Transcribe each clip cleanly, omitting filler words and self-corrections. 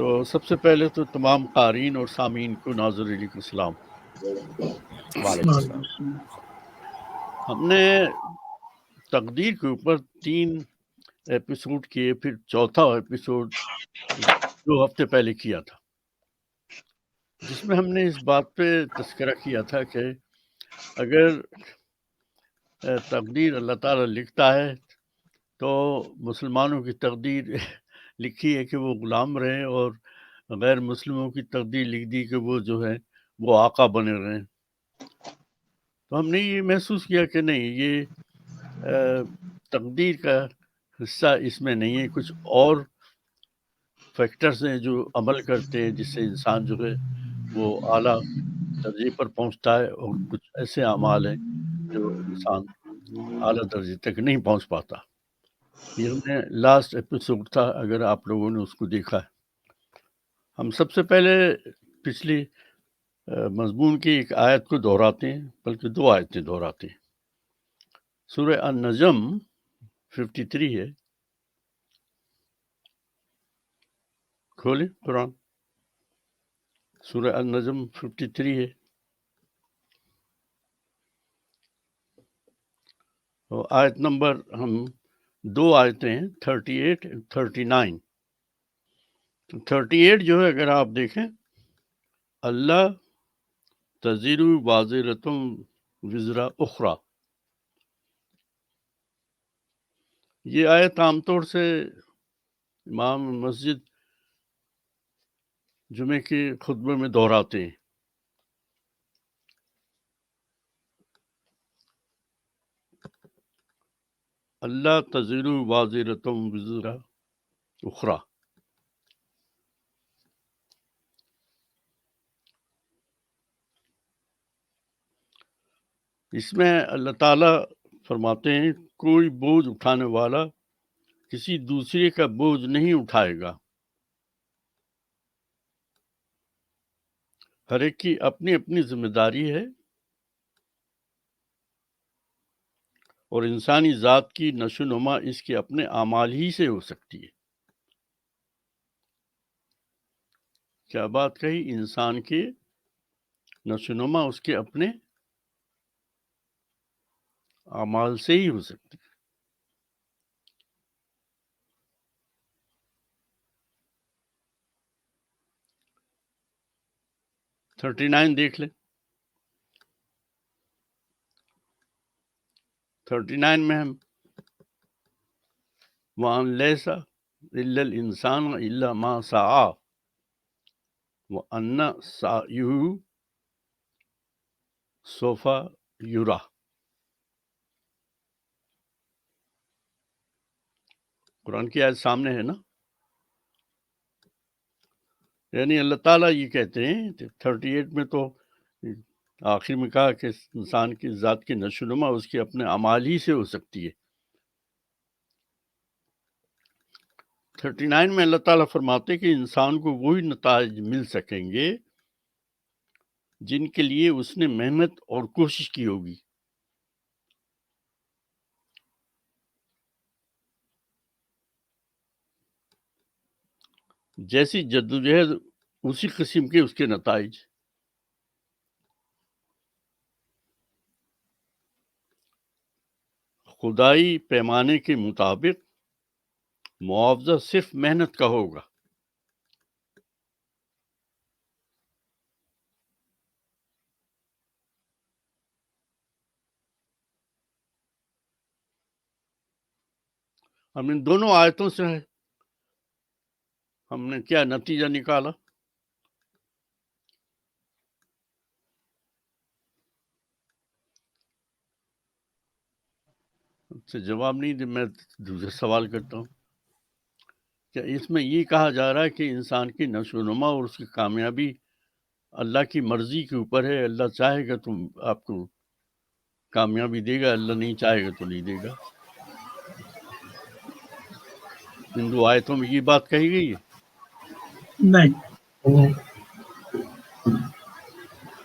تو سب سے پہلے تو تمام قارئین اور سامعین کو ناظر علیکم السلام۔ وعلیکم السلام۔ ہم نے تقدیر کے اوپر 3 ایپیسوڈ کیے، پھر چوتھا ایپیسوڈ 2 ہفتے پہلے کیا تھا، جس میں ہم نے اس بات پہ تذکرہ کیا تھا کہ اگر تقدیر اللہ تعالیٰ لکھتا ہے تو مسلمانوں کی تقدیر لکھی ہے کہ وہ غلام رہیں، اور غیر مسلموں کی تقدیر لکھ دی کہ وہ جو ہے وہ آقا بنے رہیں۔ تو ہم نے یہ محسوس کیا کہ نہیں، یہ تقدیر کا حصہ اس میں نہیں ہے، کچھ اور فیکٹرز ہیں جو عمل کرتے ہیں جس سے انسان جو ہے وہ اعلیٰ درجے پر پہنچتا ہے، اور کچھ ایسے اعمال ہیں جو انسان اعلیٰ درجے تک نہیں پہنچ پاتا۔ یہ ہم نے لاسٹ ایپیسوڈ تھا، اگر آپ لوگوں نے اس کو دیکھا ہے۔ ہم سب سے پہلے پچھلی مضمون کی ایک آیت کو دہراتے ہیں، بلکہ 2 آیتیں دہراتے ہیں۔ سورہ النجم 53 ہے، کھولیں قرآن۔ سورہ النجم 53 ہے، اور آیت نمبر ہم 2 آیتیں ہیں، 38 اور 39۔ 38 جو ہے اگر آپ دیکھیں، اللہ تزر وازرۃ وزر اخری، یہ آیت عام طور سے امام مسجد جمعے کے خطبے میں دہراتے ہیں۔ اللہ تزر وازرۃ وزر اخری، اس میں اللہ تعالیٰ فرماتے ہیں کوئی بوجھ اٹھانے والا کسی دوسرے کا بوجھ نہیں اٹھائے گا، ہر ایک کی اپنی اپنی ذمہ داری ہے، اور انسانی ذات کی نشو و نما اس کے اپنے اعمال ہی سے ہو سکتی ہے۔ کیا بات کہی؟ انسان کے نشو و نما اس کے اپنے اعمال سے ہی ہو سکتی ہے۔ – 39 دیکھ لیں۔ 39 میں ہم وَأَن لَيْسَ إِلَّا الْإِنسَانُ إِلَّا مَا سَعَىٰ وَأَنَّ سَعْيَهُ سَوْفَ يُرَىٰ۔ قرآن کی آیت سامنے ہے نا؟ یعنی اللہ تعالیٰ یہ کہتے ہیں 38 میں تو آخر میں کہا کہ انسان کی ذات کی نشو و نما اس کے اپنے اعمال ہی سے ہو سکتی ہے۔ 39 میں اللہ تعالیٰ فرماتے کہ انسان کو وہی نتائج مل سکیں گے جن کے لیے اس نے محنت اور کوشش کی ہوگی۔ جیسی جدوجہد اسی قسم کے اس کے نتائج۔ خدائی پیمانے کے مطابق معاوضہ صرف محنت کا ہوگا۔ ہم ان دونوں آیتوں سے ہم نے کیا نتیجہ نکالا؟ سے جواب نہیں دے، میں دوسرا سوال کرتا ہوں۔ کیا اس میں یہ کہا جا رہا ہے کہ انسان کی نشو و نما اور اس کی کامیابی اللہ کی مرضی کے اوپر ہے؟ اللہ چاہے گا تو آپ کو کامیابی دے گا، اللہ نہیں چاہے گا تو نہیں دے گا۔ ان 2 آیتوں میں یہ بات کہی گئی ہے؟ نہیں۔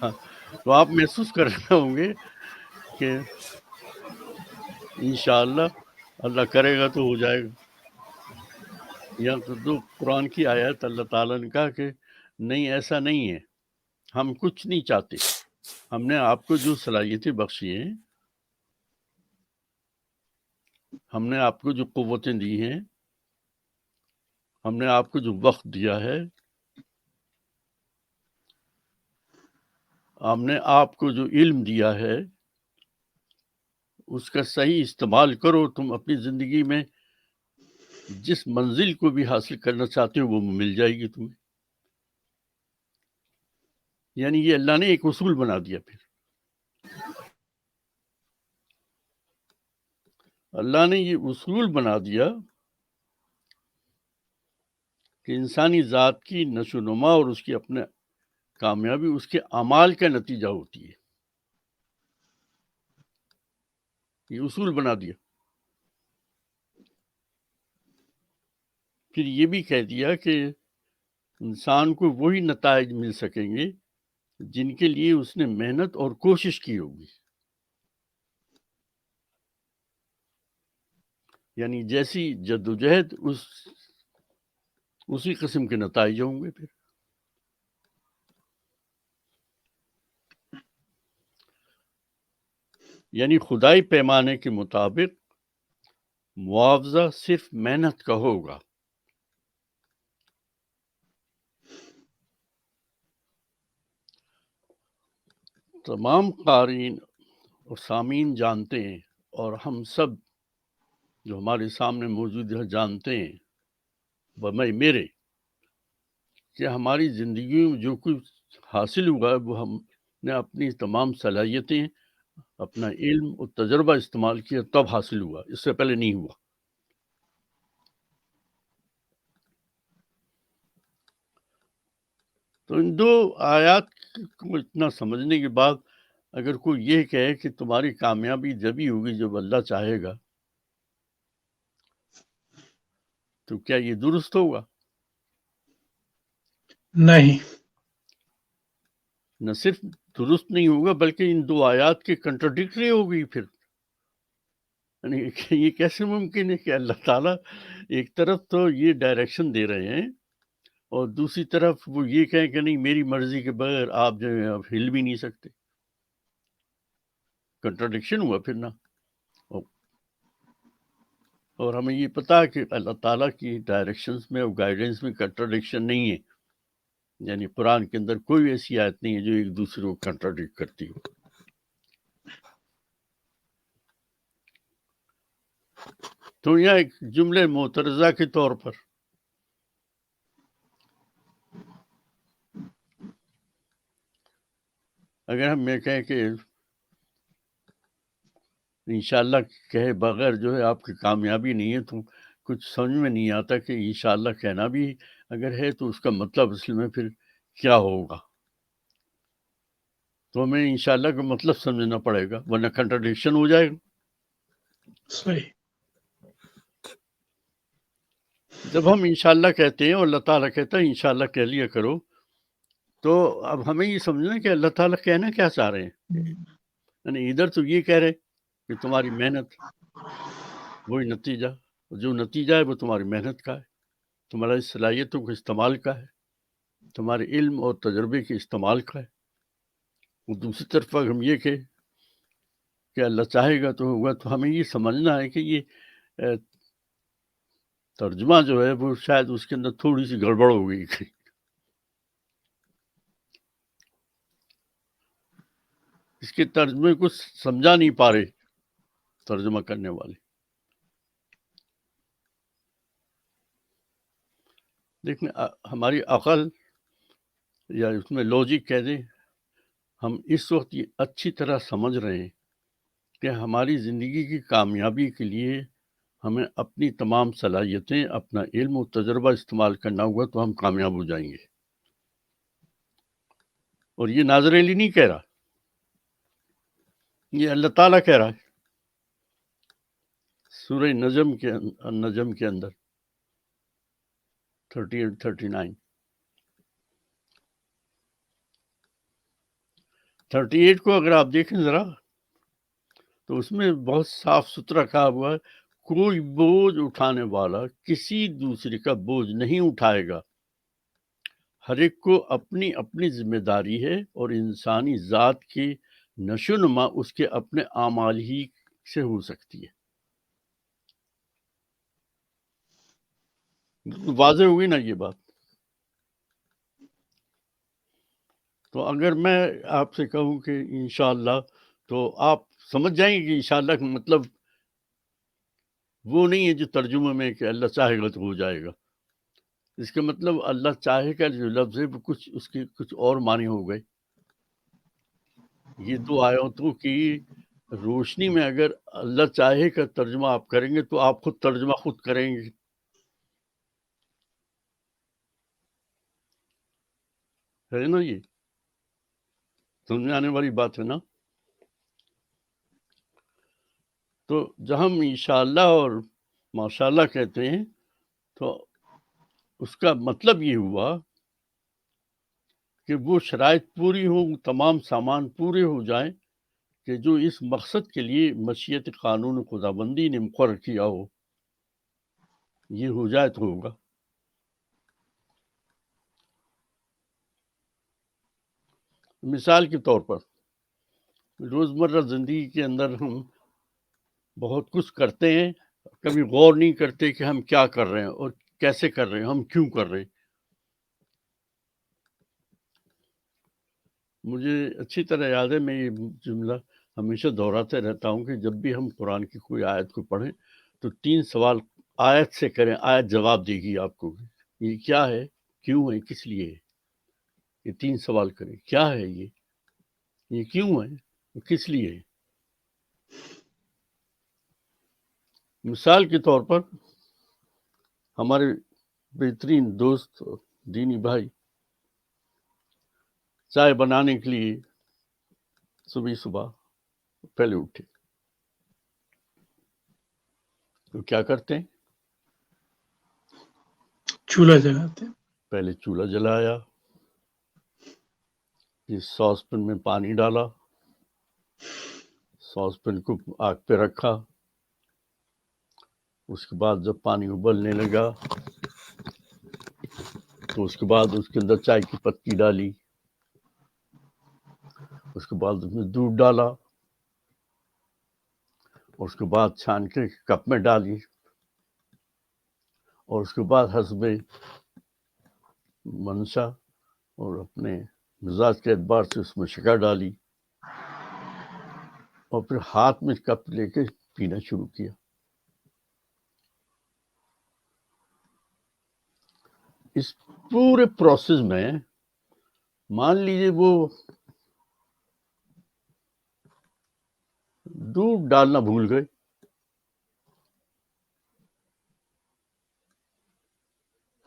ہاں، تو آپ محسوس کر رہے ہوں گے کہ انشاءاللہ اللہ کرے گا تو ہو جائے گا۔ یہاں تو قرآن کی آیت اللہ تعالیٰ نے کہا کہ نہیں ایسا نہیں ہے، ہم کچھ نہیں چاہتے، ہم نے آپ کو جو صلاحیتیں بخشی ہیں، ہم نے آپ کو جو قوتیں دی ہیں، ہم نے آپ کو جو وقت دیا ہے، ہم نے آپ کو جو علم دیا ہے، اس کا صحیح استعمال کرو، تم اپنی زندگی میں جس منزل کو بھی حاصل کرنا چاہتے ہو وہ مل جائے گی تمہیں. یعنی یہ اللہ نے ایک اصول بنا دیا. پھر اللہ نے یہ اصول بنا دیا کہ انسانی ذات کی نشو و نما اور اس کی اپنے کامیابی اس کے اعمال کا نتیجہ ہوتی ہے. یہ اصول بنا دیا. پھر یہ بھی کہہ دیا کہ انسان کو وہی نتائج مل سکیں گے جن کے لیے اس نے محنت اور کوشش کی ہوگی. یعنی جیسی جدوجہد اسی قسم کے نتائج ہوں گے. پھر یعنی خدائی پیمانے کے مطابق معاوضہ صرف محنت کا ہوگا. تمام قارئین اور سامعین جانتے ہیں، اور ہم سب جو ہمارے سامنے موجود ہے جانتے ہیں بمئی میرے کہ ہماری زندگی میں جو کچھ حاصل ہوا ہے وہ ہم نے اپنی تمام صلاحیتیں، اپنا علم اور تجربہ استعمال کیا تب حاصل ہوا، اس سے پہلے نہیں ہوا. تو ان دو آیات کو اتنا سمجھنے کے بعد اگر کوئی یہ کہے کہ تمہاری کامیابی جبھی ہوگی جب اللہ چاہے گا، تو کیا یہ درست ہوگا؟ نہیں. نہ صرف درست نہیں ہوگا بلکہ ان دو آیات کے کنٹرڈکٹری ہوگی. پھر یعنی یہ کیسے ممکن ہے کہ اللہ تعالیٰ ایک طرف تو یہ ڈائریکشن دے رہے ہیں اور دوسری طرف وہ یہ کہیں کہ نہیں میری مرضی کے بغیر آپ جو ہے آپ ہل بھی نہیں سکتے. کنٹرڈکشن ہوا پھر نا. اور ہمیں یہ پتا ہے کہ اللہ تعالیٰ کی ڈائریکشنز میں اور گائیڈنس میں کنٹرڈکشن نہیں ہے. یعنی قرآن کے اندر کوئی ایسی آیت نہیں ہے جو ایک دوسرے کو کنٹرڈکٹ کرتی ہو. تو یہاں ایک جملے معترضہ کے طور پر اگر ہم یہ کہیں کہ انشاءاللہ کہے بغیر جو ہے آپ کی کامیابی نہیں ہے، تو کچھ سمجھ میں نہیں آتا کہ انشاءاللہ کہنا بھی اگر ہے تو اس کا مطلب اصل میں پھر کیا ہوگا. تو ہمیں انشاءاللہ کا مطلب سمجھنا پڑے گا ورنہ کنٹرڈکشن ہو جائے گا. صحیح. جب ہم انشاءاللہ کہتے ہیں اور اللہ تعالیٰ کہتا ہے انشاءاللہ کہہ لیا کرو، تو اب ہمیں یہ سمجھنا کہ اللہ تعالیٰ کہنا کیا چاہ رہے ہیں. یعنی ادھر تو یہ کہہ رہے کہ تمہاری محنت وہی نتیجہ، جو نتیجہ ہے وہ تمہاری محنت کا ہے، تمہاری صلاحیتوں کے استعمال کا ہے، تمہارے علم اور تجربے کے استعمال کا ہے. اور دوسری طرف اگر ہم یہ کہ اللہ چاہے گا تو ہوگا، تو ہمیں یہ سمجھنا ہے کہ یہ ترجمہ جو ہے وہ شاید اس کے اندر تھوڑی سی گڑبڑ ہو گئی. اس کے ترجمے کو سمجھا نہیں پا رہے ترجمہ کرنے والے. دیکھیں ہماری عقل یا اس میں لوجک کہہ دیں، ہم اس وقت یہ اچھی طرح سمجھ رہے ہیں کہ ہماری زندگی کی کامیابی کے لیے ہمیں اپنی تمام صلاحیتیں، اپنا علم و تجربہ استعمال کرنا ہوگا تو ہم کامیاب ہو جائیں گے. اور یہ ناظر علی نہیں کہہ رہا، یہ اللہ تعالیٰ کہہ رہا ہے سورہ نجم کے اندر 38-39 38 کو اگر آپ دیکھیں ذرا تو اس میں بہت صاف ستھرا کہا ہوا ہے کوئی بوجھ اٹھانے والا کسی دوسرے کا بوجھ نہیں اٹھائے گا، ہر ایک کو اپنی اپنی ذمہ داری ہے، اور انسانی ذات کی نشو نما اس کے اپنے اعمال ہی سے ہو سکتی ہے۔ واضح ہوئی نا یہ بات؟ تو اگر میں آپ سے کہوں کہ انشاءاللہ، تو آپ سمجھ جائیں گے کہ انشاءاللہ کا مطلب وہ نہیں ہے جو ترجمے میں کہ اللہ چاہے گا تو ہو جائے گا۔ اس کا مطلب اللہ چاہے کا جو لفظ ہے وہ اس کے کچھ اور معنی ہو گئے۔ یہ دو آیتوں کی روشنی میں اگر اللہ چاہے کا ترجمہ آپ کریں گے تو آپ خود ترجمہ خود کریں گے۔ ہے نا؟ یہ سمجھ آنے والی بات ہے نا؟ تو جب ہم انشاءاللہ اور ماشاءاللہ کہتے ہیں تو اس کا مطلب یہ ہوا کہ وہ شرائط پوری ہوں، تمام سامان پورے ہو جائیں کہ جو اس مقصد کے لیے مشیت قانون خداوندی نے مقرر کیا ہو، یہ ہو جائے تو ہوگا۔ مثال کے طور پر روزمرہ زندگی کے اندر ہم بہت کچھ کرتے ہیں، کبھی غور نہیں کرتے کہ ہم کیا کر رہے ہیں اور کیسے کر رہے ہیں، ہم کیوں کر رہے ہیں۔ مجھے اچھی طرح یاد ہے، میں یہ جملہ ہمیشہ دہراتے رہتا ہوں کہ جب بھی ہم قرآن کی کوئی آیت کو پڑھیں تو 3 سوال آیت سے کریں، آیت جواب دے گی آپ کو۔ یہ کیا ہے، کیوں ہے، کس لیے ہے۔ یہ 3 سوال کریں، کیا ہے یہ کیوں ہے، کس لیے ہے۔ مثال کے طور پر ہمارے بہترین دوست دینی بھائی چائے بنانے کے لیے صبح پہلے اٹھے تو کیا کرتے ہیں؟ چولہا جلاتے ہیں۔ پہلے چولہا جلایا، پھر ساس پین میں پانی ڈالا، ساس پین کو آگ پہ رکھا، اس کے بعد جب پانی ابلنے لگا تو اس کے بعد اس کے اندر چائے کی پتی ڈالی، اس کے بعد اس میں دودھ ڈالا، اور اس کے بعد چھان کے کپ میں ڈالی، اور اس کے بعد حسب منشا اور اپنے مزاج کے اعتبار سے اس میں شکر ڈالی، اور پھر ہاتھ میں کپ لے کے پینا شروع کیا۔ اس پورے پروسیس میں مان لیجیے وہ دودھ ڈالنا بھول گئے،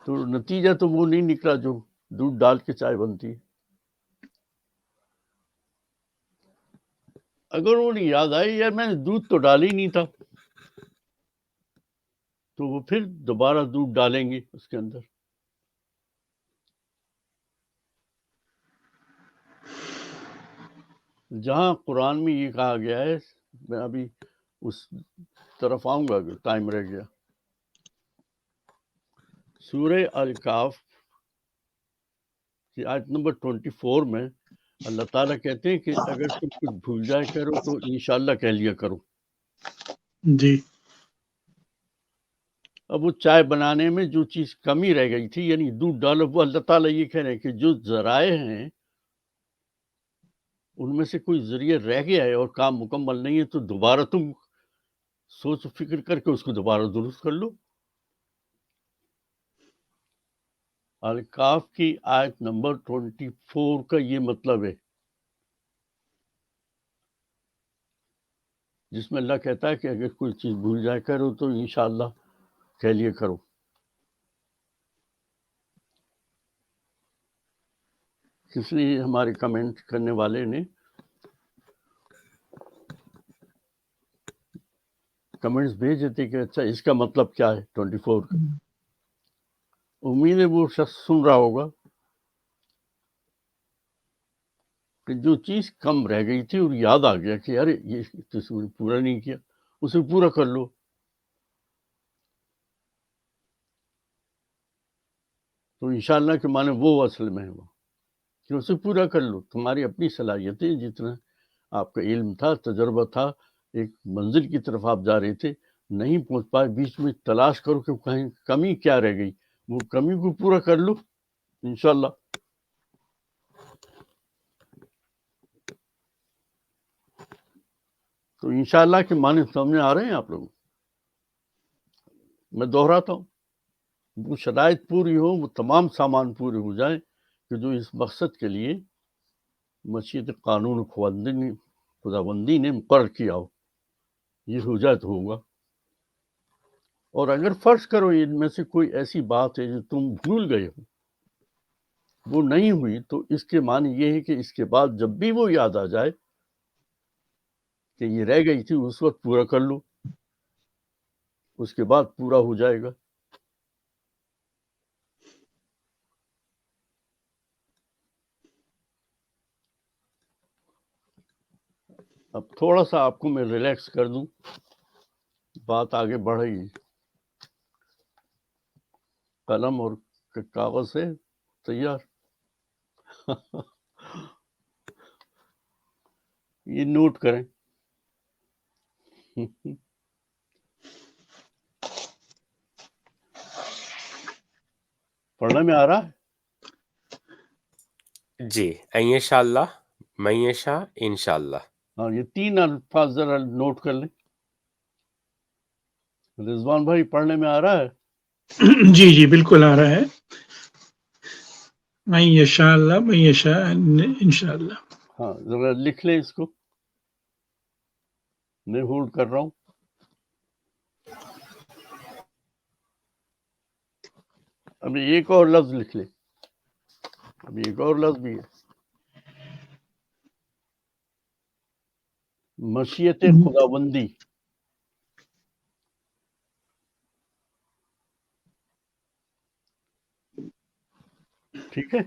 تو نتیجہ تو وہ نہیں نکلا جو دودھ ڈال کے چائے بنتی ہے۔ اگر انہیں یاد آئی یار میں نے دودھ تو ڈال ہی نہیں تھا، تو وہ پھر دوبارہ دودھ ڈالیں گے اس کے اندر۔ جہاں قرآن میں یہ کہا گیا ہے، میں ابھی اس طرف آؤں گا اگر ٹائم رہ گیا، سورہ الکاف کی آیت نمبر 24 میں اللہ تعالیٰ کہتے ہیں کہ اگر تم کچھ بھول جائے کرو تو انشاءاللہ کہہ لیا کرو۔ جی اب وہ چائے بنانے میں جو چیز کمی رہ گئی تھی، یعنی دودھ ڈالو، وہ اللہ تعالیٰ یہ کہہ رہے ہیں کہ جو ذرائع ہیں ان میں سے کوئی ذریعہ رہ گیا ہے اور کام مکمل نہیں ہے، تو دوبارہ تم سوچ و فکر کر کے اس کو دوبارہ درست کر لو۔ الکاف کی آیت نمبر 24 کا یہ مطلب ہے، جس میں اللہ کہتا ہے کہ اگر کوئی چیز بھول جائے کرو تو انشاءاللہ کہہ لیے کرو۔ کسی ہمارے کمنٹ کرنے والے نے کمنٹس بھیجے تھے کہ اچھا اس کا مطلب کیا ہے 24 کا۔ امید ہے وہ شخص سن رہا ہوگا کہ جو چیز کم رہ گئی تھی اور یاد آ گیا کہ ارے یہ تو پورا نہیں کیا، اسے پورا کر لو۔ تو انشاءاللہ کے معنی وہ اصل میں ہے وہ کہ اسے پورا کر لو. تمہاری اپنی صلاحیتیں جتنا آپ کا علم تھا، تجربہ تھا، ایک منزل کی طرف آپ جا رہے تھے، نہیں پہنچ پائے، بیچ میں تلاش کرو کہ کہیں کمی کیا رہ گئی، وہ کمی کو پورا کر لو انشاءاللہ. تو انشاءاللہ کے معنی سامنے آ رہے ہیں آپ لوگوں. میں دہراتا ہوں، وہ شرائط پوری ہو، وہ تمام سامان پورے ہو جائیں کہ جو اس مقصد کے لیے مشیت قانون خداوندی نے مقرر کیا ہو، یہ ہو جائے تو ہوگا. اور اگر فرض کرو ان میں سے کوئی ایسی بات ہے جو تم بھول گئے ہو، وہ نہیں ہوئی، تو اس کے معنی یہ ہے کہ اس کے بعد جب بھی وہ یاد آ جائے کہ یہ رہ گئی تھی، اس وقت پورا کر لو، اس کے بعد پورا ہو جائے گا. اب تھوڑا سا آپ کو میں ریلیکس کر دوں، بات آگے بڑھ رہی ہے. قلم اور کاغذ سے تیار. یہ نوٹ کریں. پڑھنے میں آ رہا ہے؟ جی، انشاءاللہ، معیشہ، انشاءاللہ. ہاں، یہ 3 الفاظ ذرا نوٹ کر لیں. رضوان بھائی پڑھنے میں آ رہا ہے؟ جی جی بالکل آ رہا ہے. میں یشاء اللہ، میں یشاء انشاءاللہ. ہاں، ذرا لکھ لیں اس کو، میں ہولڈ کر رہا ہوں. ابھی ایک اور لفظ لکھ لیں، ابھی ایک اور لفظ بھی ہے، مشیت خداوندی. ٹھیک ہے؟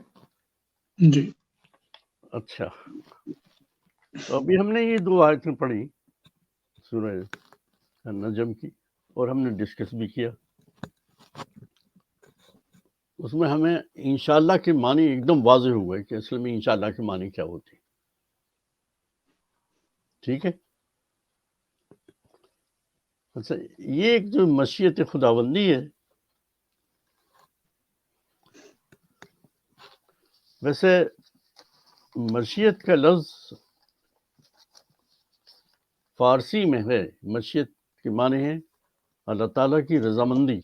جی اچھا، تو ابھی ہم نے یہ 2 آیتیں پڑھی سورہ نجم کی، اور ہم نے ڈسکس بھی کیا. اس میں ہمیں انشاءاللہ کے معنی ایک دم واضح ہوا ہے کہ اصل میں انشاءاللہ کے معنی کیا ہوتے ہیں. ٹھیک ہے؟ اچھا، یہ ایک جو مشیت خداوندی ہے، ویسے مشیت کا لفظ فارسی میں ہے، مشیت کے معنی ہے اللہ تعالیٰ کی رضامندی.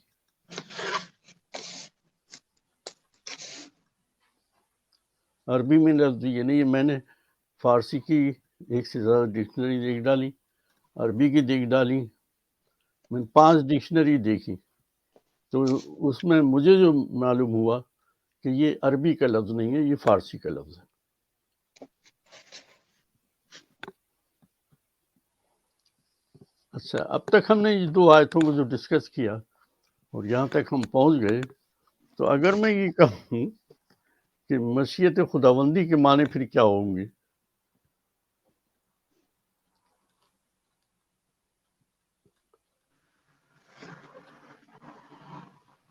عربی میں لفظ یہ نہیں ہے. میں نے فارسی کی 1 سے زیادہ ڈکشنری دیکھ ڈالی، عربی کی دیکھ ڈالی، میں نے 5 ڈکشنری دیکھی، تو اس میں مجھے جو معلوم ہوا کہ یہ عربی کا لفظ نہیں ہے، یہ فارسی کا لفظ ہے. اچھا، اب تک ہم نے یہ 2 آیتوں کو جو ڈسکس کیا اور یہاں تک ہم پہنچ گئے، تو اگر میں یہ کہوں کہ مشیت خداوندی کے معنی پھر کیا ہوں گے؟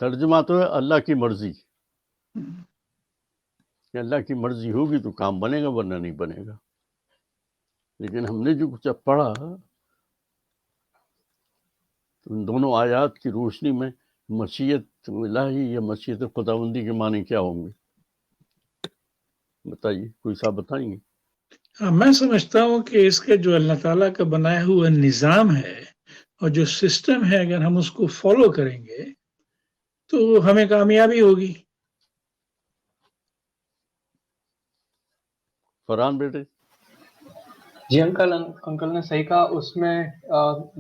ترجمہ تو ہے اللہ کی مرضی، کہ اللہ کی مرضی ہوگی تو کام بنے گا، ورنہ نہیں بنے گا. لیکن ہم نے جو کچھ پڑھا، ان دونوں آیات کی روشنی میں مشیت الہی یا مشیت خداوندی کے معنی کیا ہوں گے؟ بتائیے، کوئی صاحب بتائیں گے؟ میں سمجھتا ہوں کہ اس کے جو اللہ تعالیٰ کا بنایا ہوا نظام ہے اور جو سسٹم ہے، اگر ہم اس کو فالو کریں گے تو ہمیں کامیابی ہوگی. فرحان بیٹے. جی انکل نے صحیح کہا. اس میں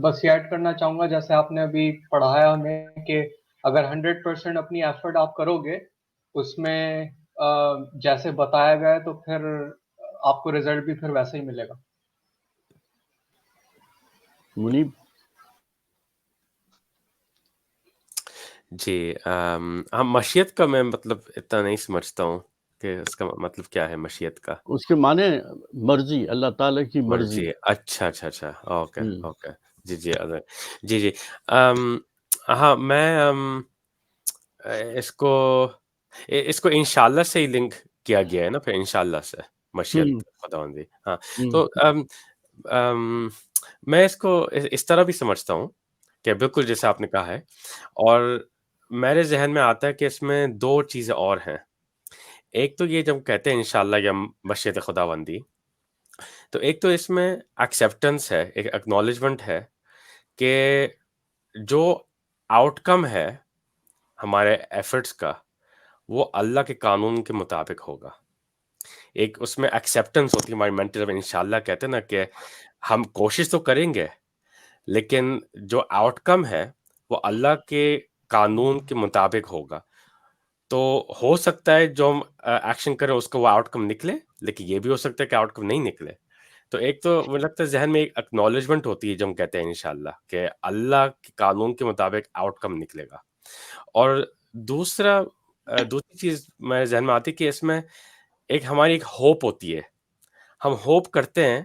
بس یہ ایڈ کرنا چاہوں گا، جیسے آپ نے ابھی پڑھایا ہمیں کہ اگر 100% اپنی ایفرٹ آپ کرو گے اس میں جیسے بتایا گیا ہے، تو پھر آپ کو رزلٹ بھی پھر ویسے ہی ملے گا. منیب. جی، ہم مشیت کا میں مطلب اتنا نہیں سمجھتا ہوں کہ اس کا مطلب کیا ہے مشیت کا. اس کے معنی مرضی، اللہ تعالیٰ کی مرضی. مرضی. اچھا اچھا اچھا، اوکے ہوں. اوکے. جی جی جی جی. ہاں، میں اس کو اس کو انشاءاللہ سے ہی لنک کیا گیا ہے نا پھر انشاءاللہ سے مشیت خداوندی. ہاں تو میں اس کو اس طرح بھی سمجھتا ہوں کہ بالکل جیسے آپ نے کہا ہے، اور میرے ذہن میں آتا ہے کہ اس میں دو چیزیں اور ہیں. ایک تو یہ جب کہتے ہیں انشاءاللہ یا مشیت خداوندی، تو ایک تو اس میں ایکسیپٹنس ہے، ایک اکنالجمنٹ ہے کہ جو آؤٹ کم ہے ہمارے ایفرٹس کا وہ اللہ کے قانون کے مطابق ہوگا. ایک اس میں ایکسیپٹنس ہوتی ہے ہماری مینٹل. جب انشاءاللہ کہتے ہیں نا کہ ہم کوشش تو کریں گے لیکن جو آؤٹ کم ہے وہ اللہ کے قانون کے مطابق ہوگا. تو ہو سکتا ہے جو ہم ایکشن کریں اس کو وہ آؤٹ کم نکلے، لیکن یہ بھی ہو سکتا ہے کہ آؤٹ کم نہیں نکلے. تو ایک تو مجھے لگتا ہے ذہن میں ایک اکنالجمنٹ ہوتی ہے جب ہم کہتے ہیں انشاءاللہ کہ اللہ کے قانون کے مطابق آؤٹ کم نکلے گا. اور دوسری چیز میرے ذہن میں آتی ہے کہ اس میں ہماری ایک ہوپ ہوتی ہے. ہم ہوپ کرتے ہیں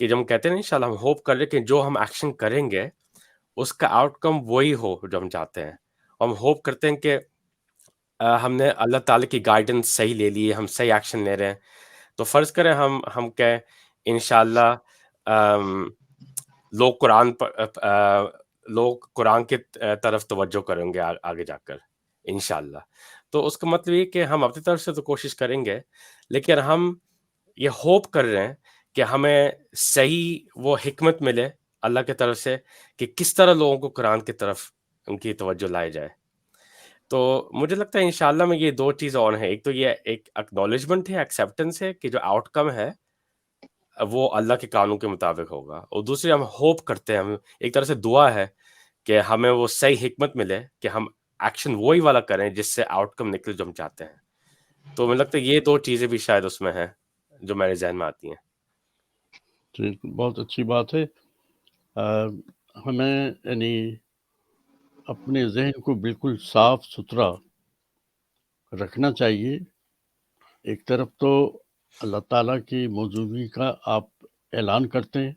کہ جب ہم کہتے ہیں انشاءاللہ ہم ہوپ کر رہے کہ جو ہم ایکشن کریں گے اس کا آؤٹ کم وہی ہو جو ہم چاہتے ہیں. ہم ہوپ کرتے ہیں کہ ہم نے اللہ تعالیٰ کی گائیڈنس صحیح لے لی ہے، ہم صحیح ایکشن لے رہے ہیں. تو فرض کریں ہم کہیں انشاءاللہ لوگ قرآن کے طرف توجہ کریں گے آگے جا کر انشاءاللہ. تو اس کا مطلب یہ کہ ہم اپنی طرف سے تو کوشش کریں گے لیکن ہم یہ ہوپ کر رہے ہیں کہ ہمیں صحیح وہ حکمت ملے اللہ کی طرف سے کہ کس طرح لوگوں کو قرآن کی طرف ان کی توجہ لائی جائے. تو مجھے لگتا ہے انشاءاللہ میں یہ دو چیز اور ہیں. ایک تو یہ ایک اکنالجمنٹ ہے، ایکسیپٹنس ہے کہ جو آؤٹ کم ہے وہ اللہ کے قانون کے مطابق ہوگا. اور دوسری ہم ہوپ کرتے ہیں، ہم ایک طرح سے دعا ہے کہ ہمیں وہ صحیح حکمت ملے کہ ہم ایکشن وہی والا کریں جس سے آؤٹ کم نکلے جو ہم چاہتے ہیں. تو مجھے لگتا ہے یہ دو چیزیں بھی شاید اس میں ہیں جو میرے ذہن میں آتی ہیں. ٹھیک، بہت اچھی بات ہے. ہمیں یعنی اپنے ذہن کو بالکل صاف ستھرا رکھنا چاہیے. ایک طرف تو اللہ تعالیٰ کی موجودگی کا آپ اعلان کرتے ہیں،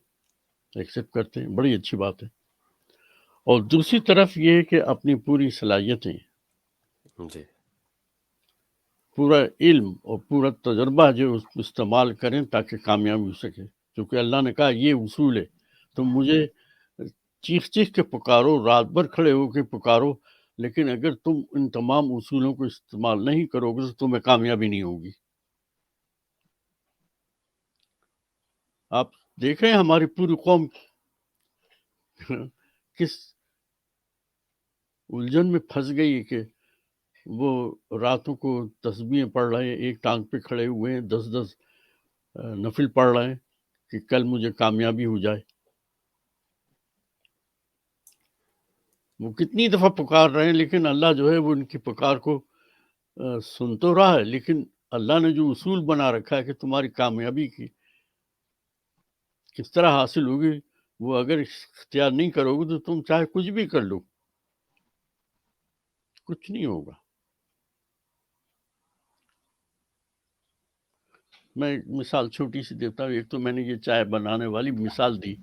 ایکسیپٹ کرتے ہیں، بڑی اچھی بات ہے. اور دوسری طرف یہ کہ اپنی پوری صلاحیتیں، جی پورا علم اور پورا تجربہ جو اس کو استعمال کریں تاکہ کامیابی ہو سکے. کیونکہ اللہ نے کہا یہ اصول ہے، تم مجھے چیخ چیخ کے پکارو، رات بھر کھڑے ہو کے پکارو، لیکن اگر تم ان تمام اصولوں کو استعمال نہیں کرو گے تو تمہیں کامیابی نہیں ہوگی. آپ دیکھ رہے ہیں ہماری پوری قوم کس الجھن میں پھنس گئی کہ وہ راتوں کو تسبیحیں پڑھ رہے ہیں، ایک ٹانگ پہ کھڑے ہوئے ہیں، 10 نفل پڑھ رہے ہیں کہ کل مجھے کامیابی ہو جائے. وہ کتنی دفعہ پکار رہے ہیں لیکن اللہ جو ہے وہ ان کی پکار کو سن تو رہا ہے، لیکن اللہ نے جو اصول بنا رکھا ہے کہ تمہاری کامیابی کی کس طرح حاصل ہوگی وہ اگر اختیار نہیں کرو گے تو تم چاہے کچھ بھی کر لو، کچھ نہیں ہوگا. میں ایک مثال چھوٹی سی دیتا ہوں. ایک تو میں نے یہ چائے بنانے والی مثال دی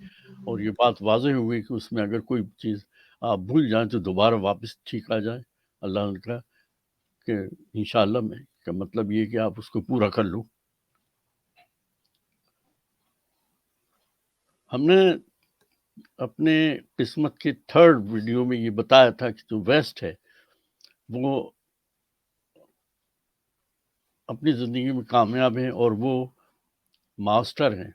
اور یہ بات واضح ہوئی کہ اس میں اگر کوئی چیز آپ بھول جائیں تو دوبارہ واپس ٹھیک آ جائے. اللہ نے کہا کہ انشاءاللہ میں کا مطلب یہ کہ آپ اس کو پورا کر لو. ہم نے اپنے قسمت کے 3rd ویڈیو میں یہ بتایا تھا کہ جو ویسٹ ہے وہ اپنی زندگی میں کامیاب ہیں اور وہ ماسٹر ہیں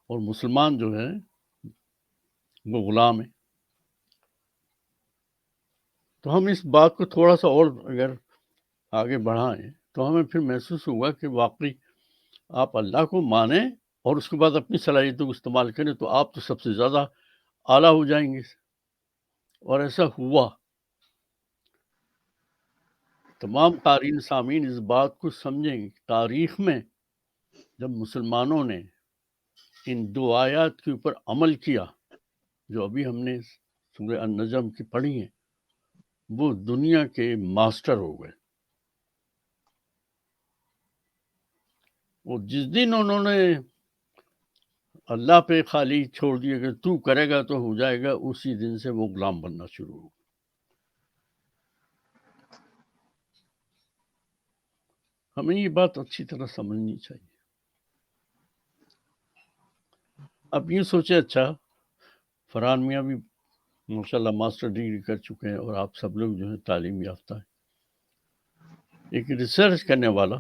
اور مسلمان جو ہیں وہ غلام ہیں. تو ہم اس بات کو تھوڑا سا اور اگر آگے بڑھائیں تو ہمیں پھر محسوس ہوا کہ واقعی آپ اللہ کو مانیں اور اس کے بعد اپنی صلاحیتوں کو استعمال کریں تو آپ تو سب سے زیادہ اعلیٰ ہو جائیں گے. اور ایسا ہوا. تمام قارئین سامعین اس بات کو سمجھیں گے. تاریخ میں جب مسلمانوں نے ان 2 آیات کے اوپر عمل کیا جو ابھی ہم نے سورہ النجم کی پڑھی ہیں، وہ دنیا کے ماسٹر ہو گئے. اور جس دن انہوں نے اللہ پہ خالی چھوڑ دیا کہ تو کرے گا تو ہو جائے گا، اسی دن سے وہ غلام بننا شروع ہو. ہمیں یہ بات اچھی طرح سمجھنی چاہیے. اب یہ سوچے اچھا فرحان میاں بھی ماشاءاللہ ماسٹر ڈگری کر چکے ہیں اور آپ سب لوگ جو ہیں تعلیم یافتہ ہیں. ایک ریسرچ کرنے والا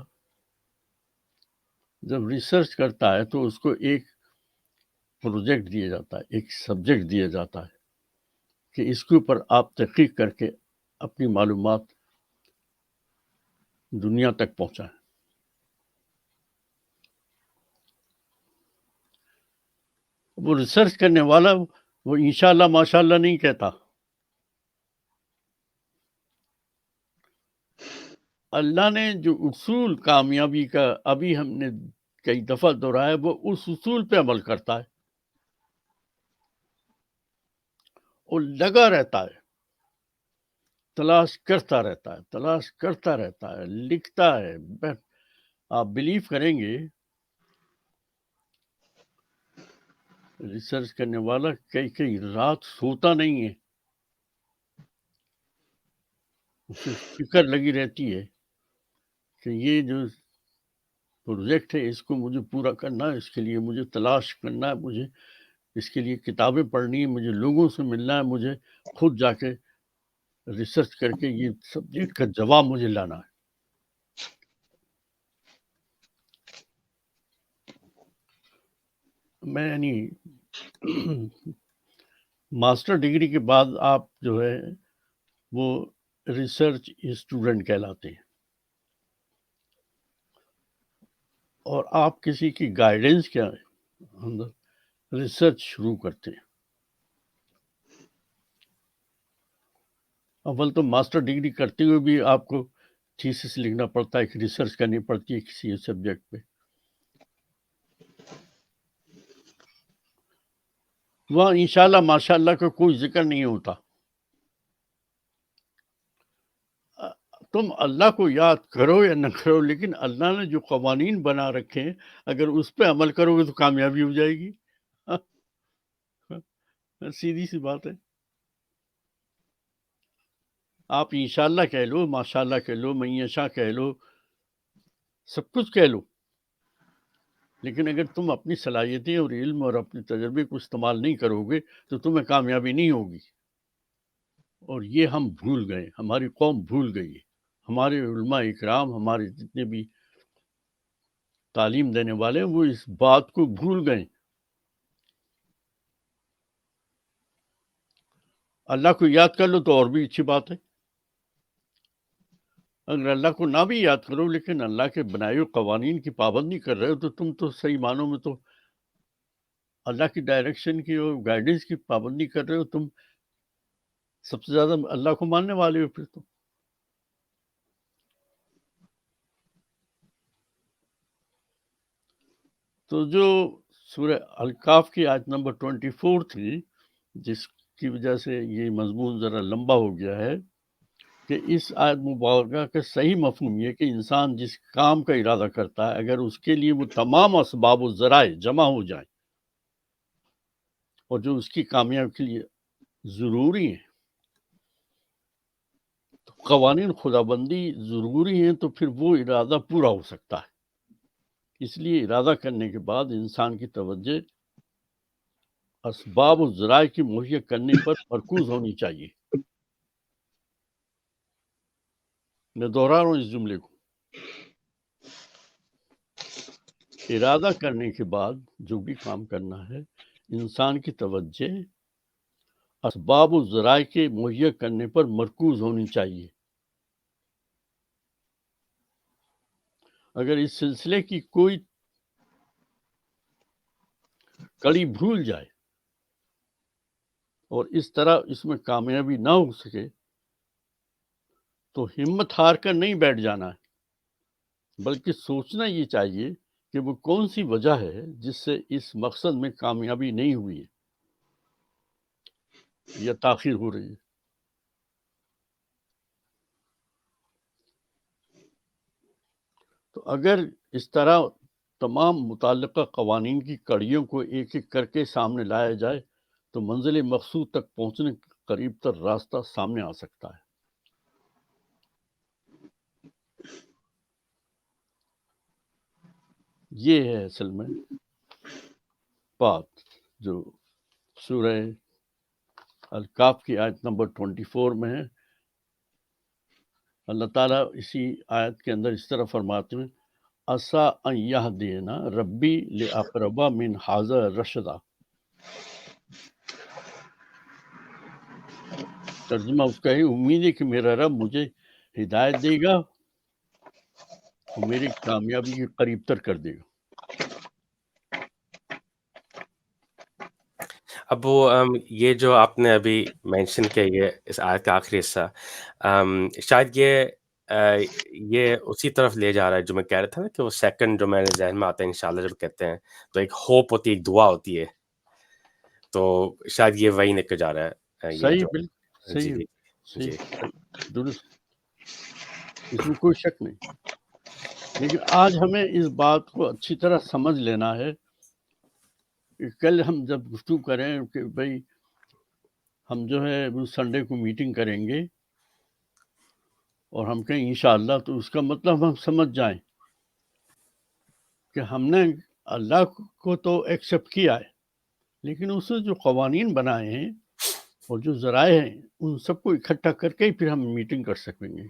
جب ریسرچ کرتا ہے تو اس کو ایک پروجیکٹ دیا جاتا ہے، ایک سبجیکٹ دیا جاتا ہے کہ اس کے اوپر آپ تحقیق کر کے اپنی معلومات دنیا تک پہنچائیں. وہ ریسرچ کرنے والا وہ انشاءاللہ ماشاءاللہ نہیں کہتا. اللہ نے جو اصول کامیابی کا ابھی ہم نے کئی دفعہ دہرایا وہ اس اصول پہ عمل کرتا ہے اور لگا رہتا ہے، تلاش کرتا رہتا ہے، لکھتا ہے. آپ بلیو کریں گے ریسرچ کرنے والا کئی رات سوتا نہیں ہے، اسے فکر لگی رہتی ہے کہ یہ جو پروجیکٹ ہے اس کو مجھے پورا کرنا ہے، اس کے لیے مجھے تلاش کرنا ہے، مجھے اس کے لیے کتابیں پڑھنی ہے، مجھے لوگوں سے ملنا ہے، مجھے خود جا کے ریسرچ کر کے یہ سبجیکٹ کا جواب مجھے لانا ہے. میں یعنی ماسٹر ڈگری کے بعد آپ جو ہے وہ ریسرچ اسٹوڈنٹ کہلاتے ہیں اور آپ کسی کی گائیڈنس کے اندر ریسرچ شروع کرتے ہیں. اول تو ماسٹر ڈگری کرتے ہوئے بھی آپ کو تھیسس لکھنا پڑتا ہے، ایک ریسرچ کرنی پڑتی ہے کسی سبجیکٹ پہ. وہاں انشاءاللہ ماشاءاللہ کا کوئی ذکر نہیں ہوتا. تم اللہ کو یاد کرو یا نہ کرو لیکن اللہ نے جو قوانین بنا رکھے ہیں اگر اس پہ عمل کرو گے تو کامیابی ہو جائے گی. سیدھی سی بات ہے. آپ انشاءاللہ کہہ لو، ماشاءاللہ کہہ لو، من یشاء کہہ لو، سب کچھ کہہ لو، لیکن اگر تم اپنی صلاحیتیں اور علم اور اپنے تجربے کو استعمال نہیں کرو گے تو تمہیں کامیابی نہیں ہوگی. اور یہ ہم بھول گئے، ہماری قوم بھول گئی ہے. ہمارے علماء اکرام، ہمارے جتنے بھی تعلیم دینے والے وہ اس بات کو بھول گئے. اللہ کو یاد کر لو تو اور بھی اچھی بات ہے. اگر اللہ کو نہ بھی یاد کرو لیکن اللہ کے بنائے ہوئے قوانین کی پابندی کر رہے ہو تو تم تو صحیح معنوں میں تو اللہ کی ڈائریکشن کی اور گائیڈنس کی پابندی کر رہے ہو. تم سب سے زیادہ اللہ کو ماننے والے ہو. پھر تو جو سورہ الکاف کی آیت نمبر 24 تھی جس کی وجہ سے یہ مضمون ذرا لمبا ہو گیا ہے کہ اس آیت مبارکہ کا صحیح مفہوم یہ کہ انسان جس کام کا ارادہ کرتا ہے اگر اس کے لیے وہ تمام اسباب و ذرائع جمع ہو جائیں اور جو اس کی کامیابی کے لیے ضروری ہیں تو قوانین خدا بندی ضروری ہیں تو پھر وہ ارادہ پورا ہو سکتا ہے. اس لیے ارادہ کرنے کے بعد انسان کی توجہ اسباب و ذرائع کی مہیا کرنے پر مرکوز ہونی چاہیے. میں دوہرا رہا ہوں اس جملے کو. ارادہ کرنے کے بعد جو بھی کام کرنا ہے انسان کی توجہ اسباب و ذرائع کے مہیا کرنے پر مرکوز ہونی چاہیے. اگر اس سلسلے کی کوئی کڑی بھول جائے اور اس طرح اس میں کامیابی نہ ہو سکے تو ہمت ہار کر نہیں بیٹھ جانا ہے بلکہ سوچنا یہ چاہیے کہ وہ کون سی وجہ ہے جس سے اس مقصد میں کامیابی نہیں ہوئی ہے یا تاخیر ہو رہی ہے. تو اگر اس طرح تمام متعلقہ قوانین کی کڑیوں کو ایک ایک کر کے سامنے لایا جائے تو منزل مقصود تک پہنچنے کے قریب تر راستہ سامنے آ سکتا ہے. یہ ہے اصل میں بات جو سورہ الکاف کی آیت نمبر 24 میں ہے. اللہ تعالیٰ اسی آیت کے اندر اس طرح فرماتے ہیں اسا ان یہدینا ربی لاقرب من ھذا رشدا. ترجمہ اس کا ہے امید ہے کہ میرا رب مجھے ہدایت دے گا اور میری کامیابی کے قریب تر کر دے گا. اب وہ یہ جو آپ نے ابھی مینشن کیا یہ اس آیت کا آخری حصہ شاید یہ اسی طرف لے جا رہا ہے جو میں کہہ رہا تھا نا کہ وہ سیکنڈ جو میرے ذہن میں آتا ہے انشاءاللہ جب کہتے ہیں تو ایک ہوپ ہوتی ہے ایک دعا ہوتی ہے تو شاید یہ وہی نکل جا رہا ہے یہ صحیح جو بالکل جی صحیح جی جی صحیح درست اس میں کوئی شک نہیں. لیکن آج ہمیں اس بات کو اچھی طرح سمجھ لینا ہے کہ کل ہم جب گفتگو کریں کہ بھئی ہم جو ہے وہ سنڈے کو میٹنگ کریں گے اور ہم کہیں انشاءاللہ تو اس کا مطلب ہم سمجھ جائیں کہ ہم نے اللہ کو تو ایکسیپٹ کیا ہے لیکن اس نے جو قوانین بنائے ہیں اور جو ذرائع ہیں ان سب کو اکٹھا کر کے ہی پھر ہم میٹنگ کر سکیں گے.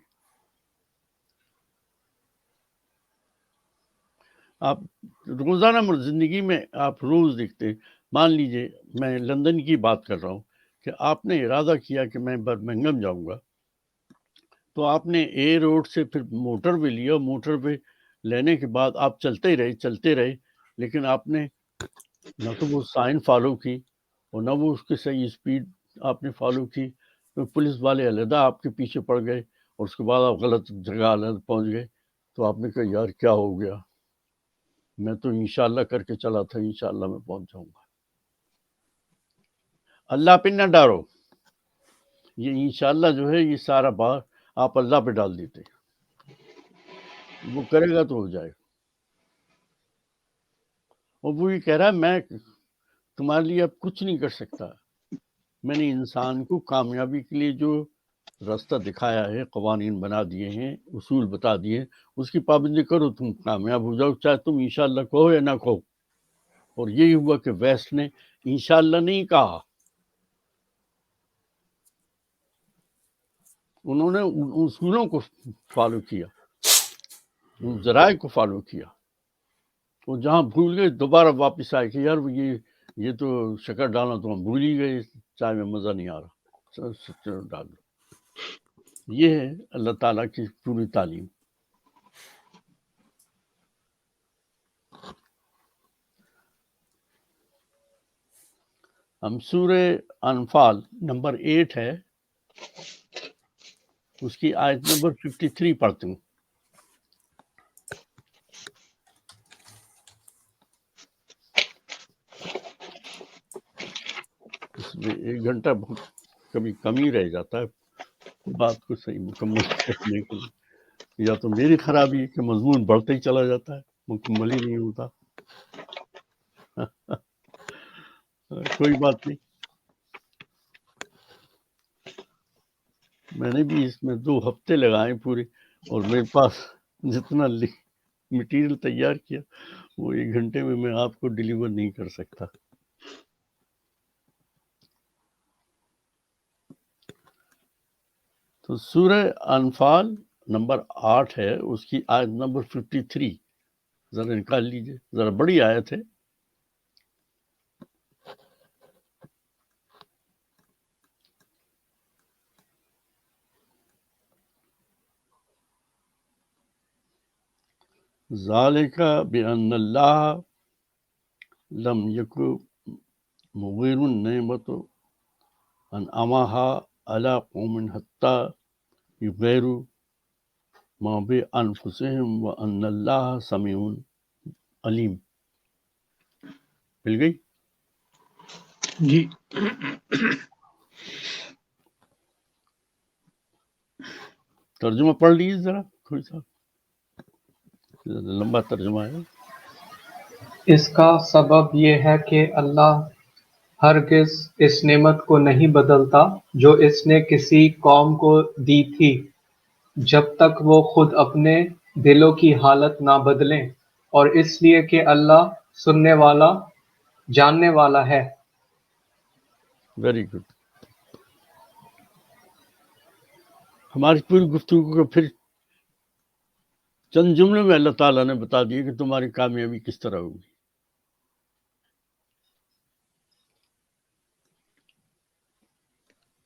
آپ روزانہ زندگی میں آپ روز دیکھتے ہیں. مان لیجئے میں لندن کی بات کر رہا ہوں کہ آپ نے ارادہ کیا کہ میں برمنگھم جاؤں گا تو آپ نے اے روڈ سے پھر موٹر وے لیا. موٹر وے لینے کے بعد آپ چلتے رہے لیکن آپ نے نہ تو وہ سائن فالو کی اور نہ وہ اس کی صحیح اسپیڈ آپ نے فالو کی. تو پولیس والے علیحدہ آپ کے پیچھے پڑ گئے اور اس کے بعد آپ غلط جگہ پہنچ گئے تو آپ نے کہا یار کیا ہو گیا, میں تو انشاءاللہ کر کے چلا تھا, انشاءاللہ میں پہنچ جاؤں گا. اللہ پہ نہ ڈارو. یہ انشاءاللہ جو ہے یہ سارا بار آپ اللہ پہ ڈال دیتے, وہ کرے گا تو ہو جائے گا. اور وہ یہ کہہ رہا ہے میں تمہارے لیے اب کچھ نہیں کر سکتا. میں نے انسان کو کامیابی کے لیے جو راستہ دکھایا ہے, قوانین بنا دیے ہیں, اصول بتا دیے, اس کی پابندی کرو, تم کامیاب ہو جاؤ, چاہے تم انشاءاللہ کہو یا نہ کہو. اور یہی ہوا کہ ویسٹ نے انشاءاللہ نہیں کہا, انہوں نے اصولوں کو فالو کیا, ان ذرائع کو فالو کیا. وہ جہاں بھول گئے دوبارہ واپس آئے کہ یار یہ تو شکر ڈالنا تو ہم بھول ہی گئے, چائے میں مزہ نہیں آ رہا, شکر ڈال دو. یہ ہے اللہ تعالیٰ کی پوری تعلیم. ہم سورہ انفال نمبر 8 ہے, اس کی آیت نمبر 53 پڑھتے ہوں. اس میں 1 گھنٹہ کبھی کم ہی رہ جاتا ہے بات کو صحیح مکمل کرنے کے لیے. یا تو میری خرابی ہے کہ مضمون بڑھتا ہی چلا جاتا ہے, مکمل ہی نہیں ہوتا. کوئی بات نہیں, میں نے بھی اس میں 2 ہفتے لگائے پورے, اور میرے پاس جتنا مٹیریل تیار کیا وہ 1 گھنٹے میں آپ کو ڈیلیور نہیں کر سکتا. تو سورہ انفال نمبر 8 ہے, اس کی آیت نمبر 53 ذرا نکال لیجئے, ذرا بڑی آیت ہے. ذالک بأن اللہ لم یکن مغیر النعمت انعمها علی قوم حتی یغیروا ما بانفسهم وان اللہ سمیع علیم. مل گئی جی. ترجمہ پڑھ لیجیے ذرا کوئی صاحب, لمبا ترجمہ ہے. اس کا سبب یہ ہے کہ اللہ ہرگز اس نعمت کو نہیں بدلتا جو اس نے کسی قوم کو دی تھی جب تک وہ خود اپنے دلوں کی حالت نہ بدلیں. اور اس لیے کہ اللہ سننے والا جاننے والا ہے. Very good. ہماری پوری گفتگو کو پھر چند جملوں میں اللہ تعالیٰ نے بتا دیا کہ تمہاری کامیابی کس طرح ہوگی.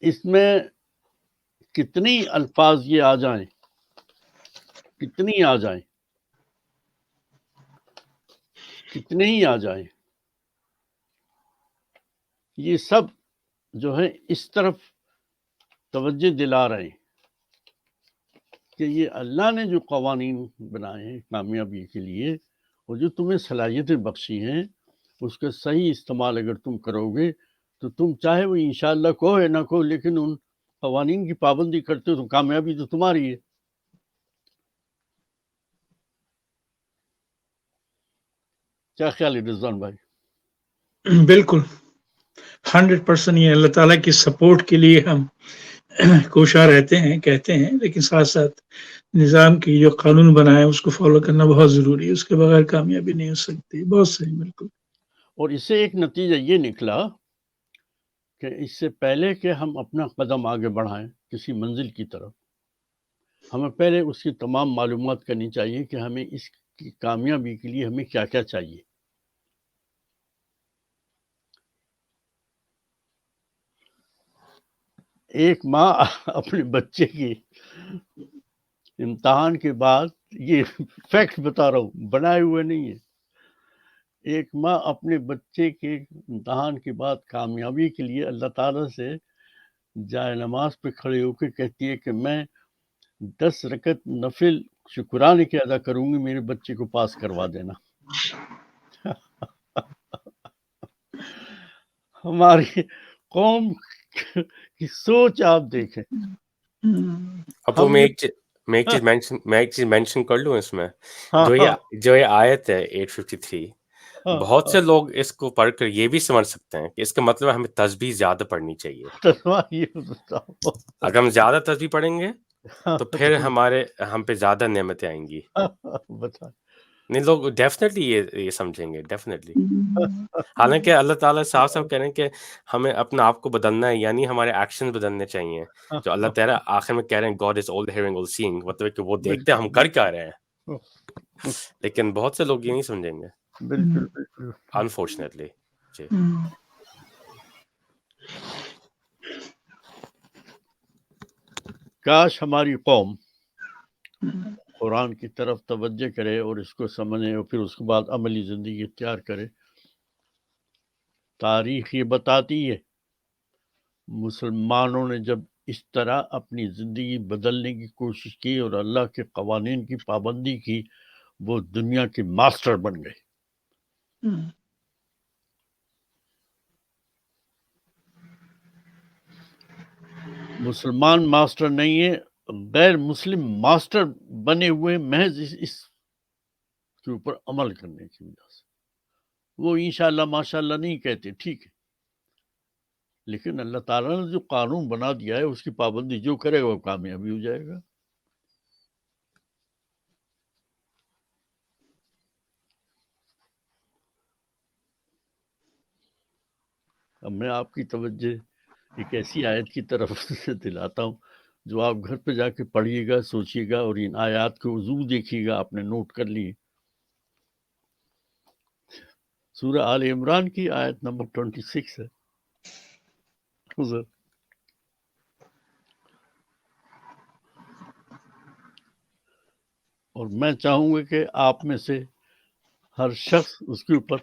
اس میں کتنی الفاظ یہ آ جائیں، کتنی آ جائیں، کتنے ہی آ جائیں، یہ سب جو ہے اس طرف توجہ دلا رہے ہیں کہ یہ اللہ نے جو قوانین بنائے ہیں کامیابی کے لیے اور جو تمہیں صلاحیتیں بخشی ہیں، اس کا صحیح استعمال اگر تم کرو گے تو تم چاہے وہ انشاءاللہ کہو یا نہ کہو، لیکن ان قوانین کی پابندی کرتے ہو تو کامیابی تو تمہاری ہے. کیا خیال ہے رضوان بھائی؟ بالکل 100% یہ اللہ تعالیٰ کی سپورٹ کے لیے ہم کوشاں رہتے ہیں، کہتے ہیں، لیکن ساتھ ساتھ نظام کی جو قانون بنا ہے اس کو فالو کرنا بہت ضروری ہے. اس کے بغیر کامیابی نہیں ہو سکتی. بہت صحیح. بالکل. اور اس سے ایک نتیجہ یہ نکلا کہ اس سے پہلے کہ ہم اپنا قدم آگے بڑھائیں کسی منزل کی طرف، ہمیں پہلے اس کی تمام معلومات کرنی چاہیے کہ ہمیں اس کی کامیابی کے لیے ہمیں کیا کیا چاہیے. ایک ماں اپنے بچے کی امتحان کے بعد، یہ فیکٹ بتا رہا ہوں، بنائے ہوئے نہیں ہے، ایک ماں اپنے بچے کے امتحان کے بعد کامیابی کے لیے اللہ تعالیٰ سے جائے نماز پہ کھڑے ہو کے کہتی ہے کہ میں 10 رکعت نفل شکرانے کے ادا کروں گی، میرے بچے کو پاس کروا دینا. ہماری قوم کی سوچ آپ دیکھیں. اب وہ ہم میں نے ایک چیز مینشن کر لوں اس میں، ہاں جو یہ آیت ہے 853، بہت سے لوگ اس کو پڑھ کر یہ بھی سمجھ سکتے ہیں کہ اس کا مطلب ہے ہمیں تسبیح زیادہ پڑھنی چاہیے. اگر ہم زیادہ تسبیح پڑھیں گے تو پھر ہم پہ زیادہ نعمتیں آئیں گی. بتا. نہیں، لوگ ڈیفینیٹلی یہ سمجھیں گے، ڈیفینیٹلی. حالانکہ اللہ تعالیٰ صاف صاف کہہ رہے ہیں کہ ہمیں اپنا آپ کو بدلنا ہے، یعنی ہمارے ایکشن بدلنے چاہیے. جو اللہ تعالیٰ آخر میں کہہ رہے ہیں God is all hearing all seeing, مطلب کہ وہ دیکھتے ہیں ہم کر کیا رہے ہیں. لیکن بہت سے لوگ یہ نہیں سمجھیں گے، بالکل بالکل. انفارچونیٹلی. جی. کاش ہماری قوم قرآن کی طرف توجہ کرے اور اس کو سمجھے اور پھر اس کے بعد عملی زندگی اختیار کرے. تاریخ یہ بتاتی ہے مسلمانوں نے جب اس طرح اپنی زندگی بدلنے کی کوشش کی اور اللہ کے قوانین کی پابندی کی، وہ دنیا کے ماسٹر بن گئے. مسلمان ماسٹر نہیں ہے، غیر مسلم ماسٹر بنے ہوئے محض اس کے اوپر عمل کرنے کی وجہ سے. وہ انشاءاللہ ماشاءاللہ نہیں کہتے، ٹھیک ہے، لیکن اللہ تعالیٰ نے جو قانون بنا دیا ہے اس کی پابندی جو کرے گا وہ کامیابی ہو جائے گا. اب میں آپ کی توجہ ایک ایسی آیت کی طرف سے دلاتا ہوں جو آپ گھر پہ جا کے پڑھیے گا، سوچیے گا اور ان آیات کو ضرور دیکھیے گا. آپ نے نوٹ کر لی. سورہ آل عمران کی آیت نمبر 26 ہے. حضر اور میں چاہوں گا کہ آپ میں سے ہر شخص اس کے اوپر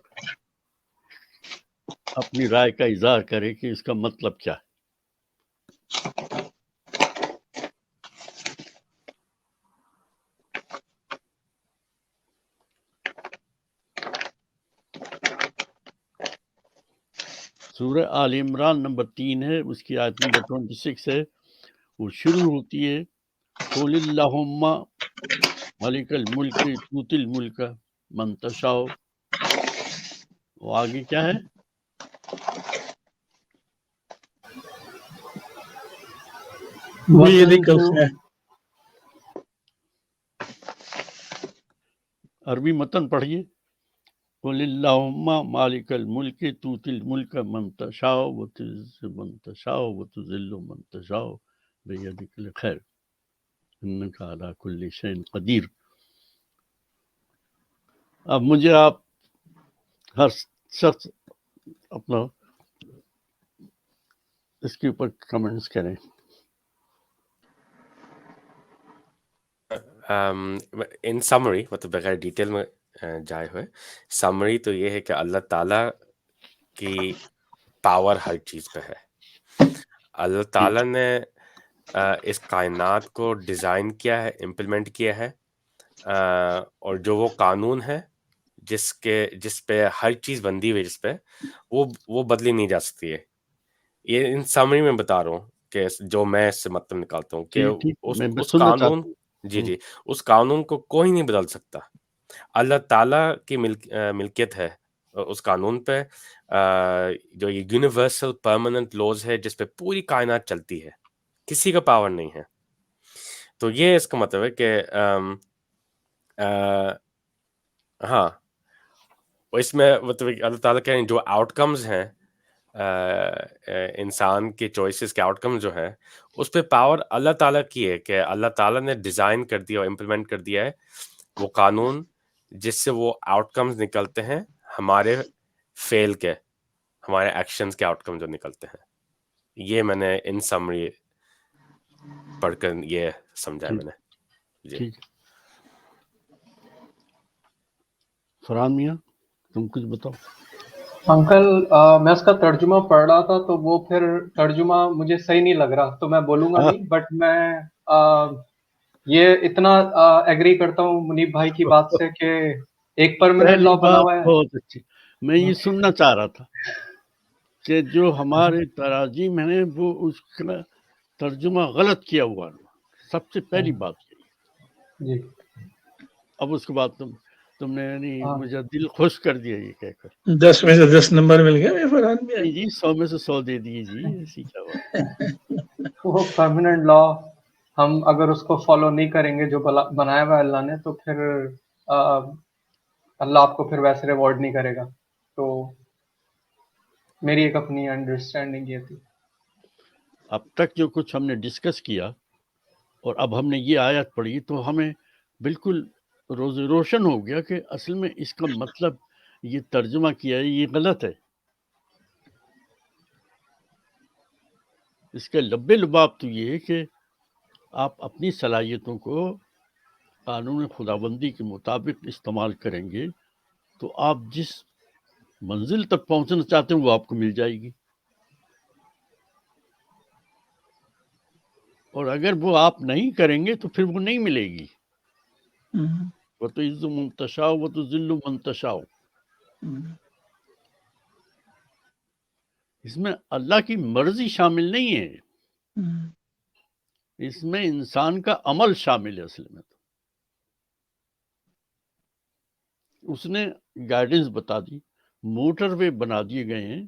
اپنی رائے کا اظہار کرے کہ اس کا مطلب کیا ہے. سورہ آل عمران نمبر 3 ہے، اس کی آیت نمبر 26 ہے. وہ شروع ہوتی ہے قُلِ اللہم مالک الملک تؤتی الملک من تشاء. وہ آگے کیا ہے؟ عربی متن پڑھیے. قل اللہم مالک الملک توتی الملک من تشاء وتعز من تشاء وتذل من تشاء بیدک الخیر انک علی کل شیء قدیر. اب مجھے آپ ہر شخص اپنا اس کے اوپر کمنٹس کریں. ان سمری مطلب بغیر ڈیٹیل میں جائے ہوئے سمری تو یہ ہے کہ اللہ تعالیٰ کی پاور ہر چیز پہ ہے. اللہ تعالیٰ نے اس کائنات کو ڈیزائن کیا ہے، امپلیمنٹ کیا ہے، اور جو وہ قانون ہے جس پہ ہر چیز بندی ہوئی جس پہ وہ بدلی نہیں جا سکتی ہے. یہ ان سمری میں بتا رہا ہوں کہ جو میں اس سے مطلب نکالتا ہوں کہ اس قانون جی اس قانون کو کوئی نہیں بدل سکتا. اللہ تعالیٰ کی ملکیت ہے اس قانون پہ، جو یہ یونیورسل پرماننٹ لاز ہے جس پہ پوری کائنات چلتی ہے، کسی کا پاور نہیں ہے. تو یہ اس کا مطلب ہے کہ ہاں اس میں مطلب اللہ تعالیٰ کے جو آؤٹ کمز ہیں، انسان کے چوائسز کے آؤٹ کم جو ہے اس پہ پاور اللہ تعالیٰ کی ہے کہ اللہ تعالیٰ نے ڈیزائن کر دیا اور امپلیمنٹ کر دیا ہے وہ قانون جس سے وہ آؤٹ کمز نکلتے ہیں ہمارے فیل کے، ہمارے ایکشنز کے آؤٹ کم جو نکلتے ہیں. یہ میں نے ان سمری پڑھ کر یہ سمجھا میں نے. جی فرحان میاں تم کچھ بتاؤ. انکل میں اس کا ترجمہ پڑھ رہا تھا تو وہ پھر ترجمہ مجھے صحیح نہیں لگ رہا تو میں بولوں گا نہیں، بٹ میں یہ اتنا ایگری کرتا ہوں منیب بھائی کی بات سے کہ ایک پرماننٹ لا بنا ہوا ہے. بہت اچھی. میں یہ سننا چاہ رہا تھا کہ جو ہمارے تراجم ہیں وہ اس کا ترجمہ غلط کیا ہوا ہے. سب سے پہلی بات جی. اب اس کے بعد تم نے یعنی مجھے دل خوش کر دیا یہ کہہ کر. 10 میں سے 10 نمبر مل گئے فرحان بھائی. جی 100 میں سے 100 دے دیے جی. ایسی کیا بات. وہ پرماننٹ لا ہم اگر اس کو فالو نہیں کریں گے جو بنایا ہوا اللہ نے تو پھر اللہ آپ کو پھر ویسے ریوارڈ نہیں کرے گا. تو میری ایک اپنی انڈرسٹینڈنگ یہ تھی. اب تک جو کچھ ہم نے ڈسکس کیا اور اب ہم نے یہ آیت پڑھی تو ہمیں بالکل روشن ہو گیا کہ اصل میں اس کا مطلب یہ ترجمہ کیا ہے یہ غلط ہے. اس کے لبے لباب تو یہ ہے کہ آپ اپنی صلاحیتوں کو قانون خداوندی کے مطابق استعمال کریں گے تو آپ جس منزل تک پہنچنا چاہتے ہیں وہ آپ کو مل جائے گی. اور اگر وہ آپ نہیں کریں گے تو پھر وہ نہیں ملے گی. وہ تو عز منتشا وہ تو ذل منتشا. اس میں اللہ کی مرضی شامل نہیں ہے، اس میں انسان کا عمل شامل ہے. اصل میں تو اس نے گائیڈنس بتا دی. موٹر وے بنا دیے گئے ہیں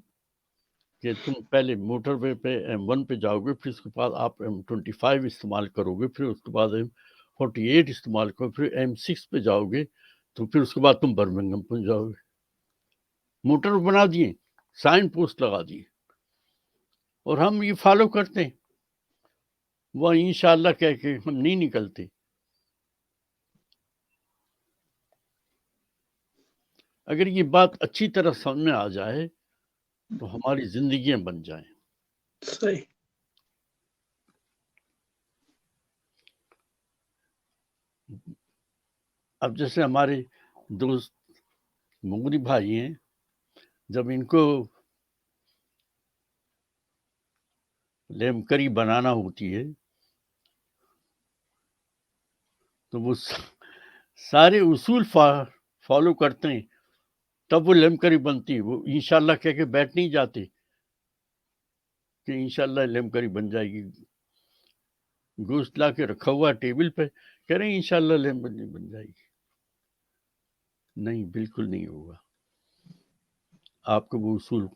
کہ تم پہلے موٹر وے پہ M1 پہ جاؤ گے، پھر اس کے بعد آپ M25 استعمال کرو گے، پھر اس کے بعد M48 استعمال کرو، پھر M6 پہ جاؤ گے تو پھر اس کے بعد تم برمنگھم پہنچ جاؤ گے. موٹر بنا دیے، سائن پوسٹ لگا دیے اور ہم یہ فالو کرتے ہیں. وہ انشاءاللہ کہہ کے ہم نہیں نکلتے. اگر یہ بات اچھی طرح سمجھ میں آ جائے تو ہماری زندگیاں بن جائیں. صحیح. اب جیسے ہمارے دوست مغری بھائی ہیں، جب ان کو لیمکری بنانا ہوتی ہے تو وہ سارے اصول فالو کرتے ہیں تب وہ لیمکری بنتی ہے. وہ انشاءاللہ کہہ کے بیٹھ نہیں جاتے کہ انشاءاللہ لیمکری بن جائے گی. گوشت لا کے رکھا ہوا ٹیبل پہ کہہ رہے ہیں انشاءاللہ لیمکری بن جائے گی. نہیں، بالکل نہیں ہوگا. آپ کو وہ اصول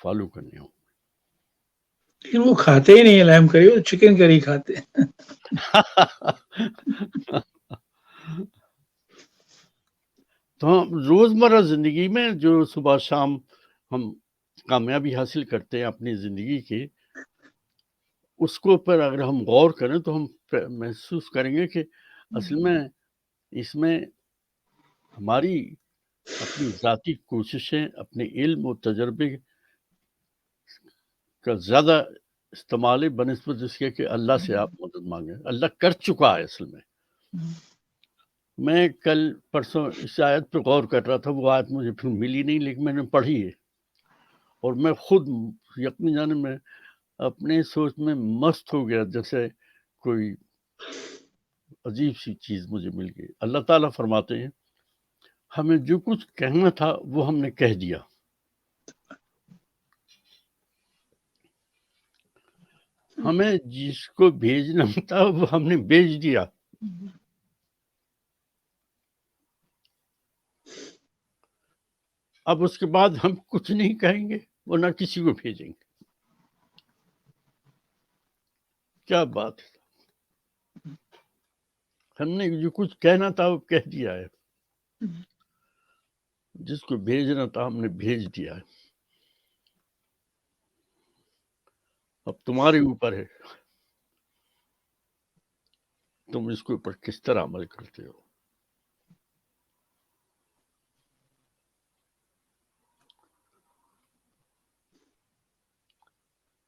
فالو کرنے ہوں. لیکن وہ کھاتے ہی نہیں ہے لیم کری، وہ چکن کری کھاتے ہیں. تو ہم روزمرہ زندگی میں جو صبح شام ہم کامیابی حاصل کرتے ہیں اپنی زندگی کی، اس کو پر اگر ہم غور کریں تو ہم محسوس کریں گے کہ اصل میں اس میں ہماری اپنی ذاتی کوششیں، اپنے علم و تجربے کا زیادہ استعمال ہے بنسبت اس کے کہ اللہ سے آپ مدد مانگیں. اللہ کر چکا ہے اصل میں. میں کل پرسوں اس آیت پہ غور کر رہا تھا، وہ آیت مجھے پھر ملی نہیں لیکن میں نے پڑھی ہے، اور میں خود یقین جانے میں اپنے سوچ میں مست ہو گیا، جیسے کوئی عجیب سی چیز مجھے مل گئی. اللہ تعالیٰ فرماتے ہیں ہمیں جو کچھ کہنا تھا وہ ہم نے کہہ دیا، ہمیں جس کو بھیجنا تھا وہ ہم نے بھیج دیا. اب اس کے بعد ہم کچھ نہیں کہیں گے اور نہ کسی کو بھیجیں گے. کیا بات ہے، ہم نے جو کچھ کہنا تھا وہ کہہ دیا ہے، جس کو بھیجنا تھا ہم نے بھیج دیا ہے. اب تمہارے اوپر ہے تم اس کے اوپر کس طرح عمل کرتے ہو.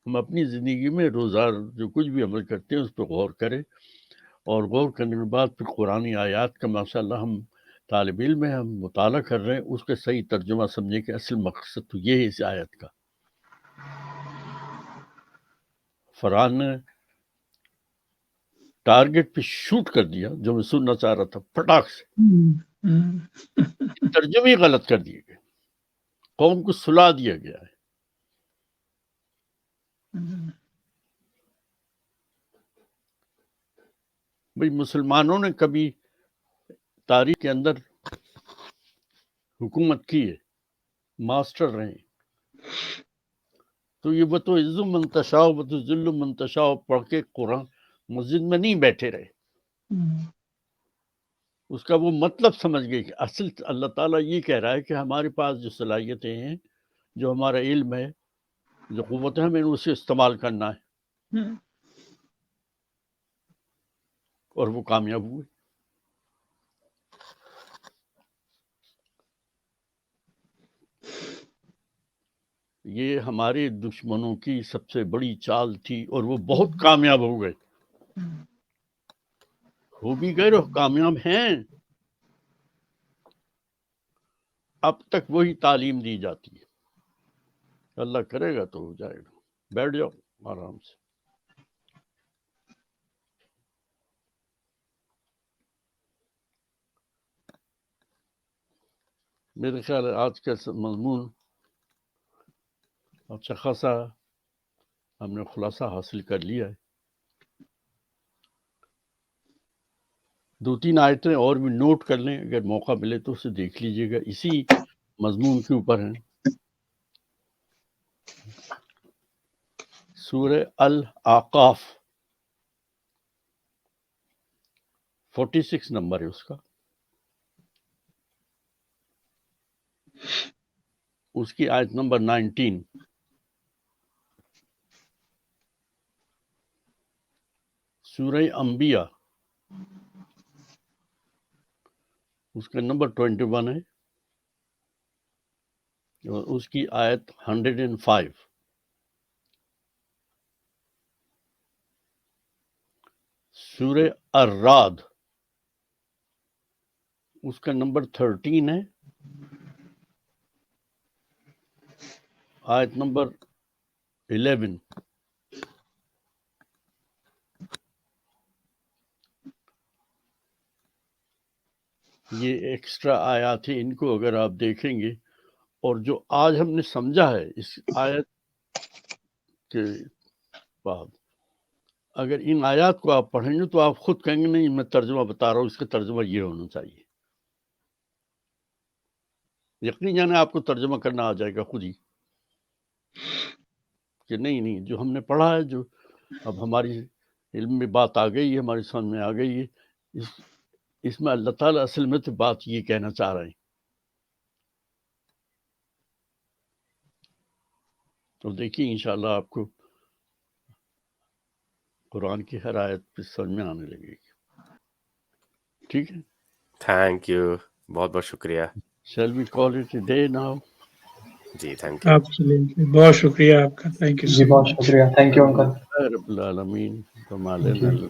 ہم اپنی زندگی میں روزانہ جو کچھ بھی عمل کرتے ہیں اس پہ غور کریں، اور غور کرنے کے بعد پھر قرآنی آیات کا ماشاءاللہ ہم طالب علم ہیں، ہم مطالعہ کر رہے ہیں، اس کا صحیح ترجمہ سمجھیں کہ اصل مقصد تو یہ ہے اس آیت کا. فرحان نے ٹارگٹ پہ شوٹ کر دیا جو میں سننا چاہ رہا تھا، پٹاخ سے. ترجمے ہی غلط کر دیے گئے، قوم کو سلا دیا گیا ہے. بھئی مسلمانوں نے کبھی تاریخ کے اندر حکومت کی ہے، ماسٹر رہے ہیں، تو یہ بتو عز منتشاء بتو ذل منتشاء پڑھ کے قرآن مسجد میں نہیں بیٹھے رہے. اس کا وہ مطلب سمجھ گئے کہ اصل اللہ تعالیٰ یہ کہہ رہا ہے کہ ہمارے پاس جو صلاحیتیں ہیں، جو ہمارا علم ہے، جو قوت ہے، ہمیں اسے استعمال کرنا ہے. اور وہ کامیاب ہوئے. یہ ہمارے دشمنوں کی سب سے بڑی چال تھی اور وہ بہت کامیاب ہو گئے. ہو بھی گئے اور کامیاب ہیں. اب تک وہی تعلیم دی جاتی ہے. اللہ کرے گا تو ہو جائے گا. بیٹھ جاؤ آرام سے. میرے خیال ہے آج کا مضمون اچھا خاصا ہم نے خلاصہ حاصل کر لیا ہے. 2-3 آیتیں اور بھی نوٹ کر لیں، اگر موقع ملے تو اسے دیکھ لیجئے گا، اسی مضمون کے اوپر ہیں. سورہ الاعقاف 46 نمبر ہے اس کا. اس کی آیت نمبر 19. سورہ انبیاء اس کا نمبر 21 ہے، اور اس کی آیت 105. سورہ الرعد اس کا نمبر 13 ہے، آیت نمبر 11. یہ ایکسٹرا آیات ہیں، ان کو اگر آپ دیکھیں گے اور جو آج ہم نے سمجھا ہے اس آیت کے بعد، اگر ان آیات کو آپ پڑھیں گے تو آپ خود کہیں گے نہیں میں ترجمہ بتا رہا ہوں، اس کا ترجمہ یہ ہونا چاہیے. یقین جانے آپ کو ترجمہ کرنا آ جائے گا خود ہی کہ نہیں جو ہم نے پڑھا ہے، جو اب ہماری علم میں بات آ گئی ہے، ہماری سمجھ میں آ گئی ہے، اس میں اللہ تعالیٰ اصل میں تو بات یہ کہنا چاہ رہے ہیں. تو دیکھیے انشاءاللہ آپ کو قرآن کی ہر آیت پہ سمجھ میں آنے لگے گی. ٹھیک ہے. تھینک یو، بہت بہت شکریہ. Shall we call it a day now? جی تھینک یو. Absolutely. بہت شکریہ آپ کا. Thank you جی so بہت much. شکریہ. Thank you uncle. رب العالمین وما لنا الا البلاغ.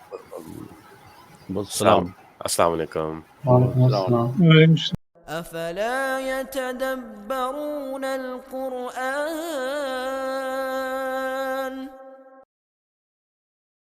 والسلام. السلام علیکم. وعلیکم السلام. وعلیکم السلام. أفلا يتدبرون القرآن